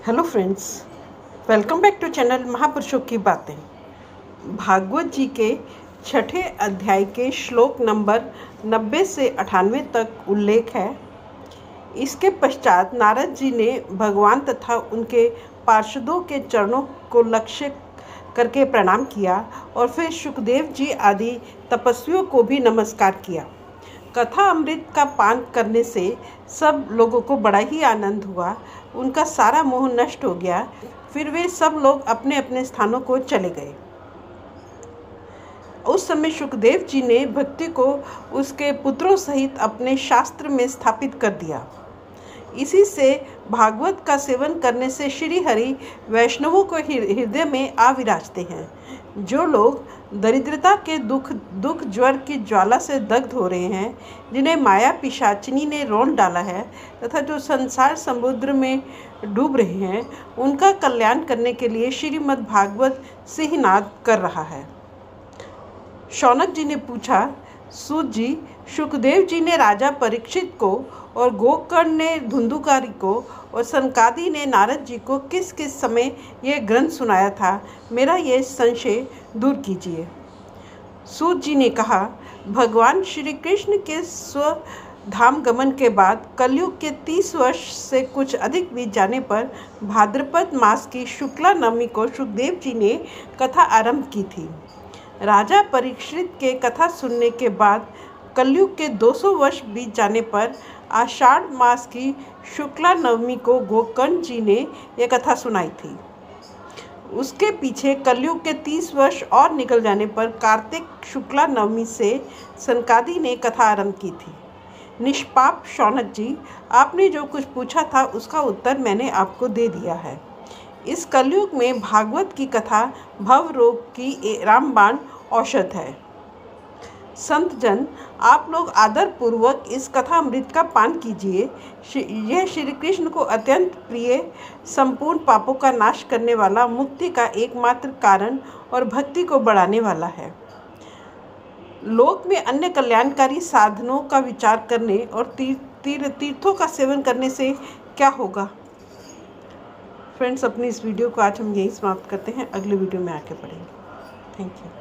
Hello friends, welcome back to channel महापुरुषों की बातें। भागवत जी के छठे अध्याय के श्लोक नंबर 90 से 98 तक उल्लेख है। इसके पश्चात नारद जी ने भगवान तथा उनके पार्षदों के चरणों को लक्ष्य करके प्रणाम किया और फिर सुखदेव जी आदि तपस्वियों को भी नमस्कार किया। कथा अमृत का पान करने से सब लोगों को बड़ा ही आनंद हुआ। उनका सारा मोह नष्ट हो गया। फिर वे सब लोग अपने अपने स्थानों को चले गए। उस समय सुखदेव जी ने भक्ति को उसके पुत्रों सहित अपने शास्त्र में स्थापित कर दिया। इसी से भागवत का सेवन करने से श्री हरि वैष्णवों को हृदय में आ विराजते हैं। जो लोग दरिद्रता के दुख ज्वर की ज्वाला से दग्ध हो रहे हैं, जिन्हें माया पिशाचिनी ने रोल डाला है तथा जो संसार समुद्र में डूब रहे हैं, उनका कल्याण करने के लिए श्रीमद् भागवत सिंहनाद कर रहा है। शौनक जी ने पूछा, सूत जी, सुखदेव जी ने राजा परीक्षित को और गोकर्ण ने धुंधुकारी को और सनकादि ने नारद जी को किस किस समय यह ग्रंथ सुनाया था, मेरा यह संशय दूर कीजिए। सूत जी ने कहा, भगवान श्री कृष्ण के स्वधाम गमन के बाद कलयुग के 30 वर्ष से कुछ अधिक बीत जाने पर भाद्रपद मास की शुक्ला नवमी को सुखदेव जी ने कथा आरंभ की थी। राजा परीक्षित के कथा सुनने के बाद कलयुग के 200 वर्ष बीत जाने पर आषाढ़ मास की शुक्ला नवमी को गोकर्ण जी ने यह कथा सुनाई थी। उसके पीछे कलयुग के 30 वर्ष और निकल जाने पर कार्तिक शुक्ला नवमी से सनकादि ने कथा आरंभ की थी। निष्पाप शौनक जी, आपने जो कुछ पूछा था उसका उत्तर मैंने आपको दे दिया है। इस कलयुग में भागवत की कथा भव रोग की रामबाण औषध है। संत जन, आप लोग आदर पूर्वक इस कथा अमृत का पान कीजिए। यह श्री कृष्ण को अत्यंत प्रिय, संपूर्ण पापों का नाश करने वाला, मुक्ति का एकमात्र कारण और भक्ति को बढ़ाने वाला है। लोक में अन्य कल्याणकारी साधनों का विचार करने और तीर्थों का सेवन करने से क्या होगा। फ्रेंड्स, अपनी इस वीडियो को आज हम यहीं समाप्त करते हैं। अगले वीडियो में आके पढ़ेंगे। Thank you.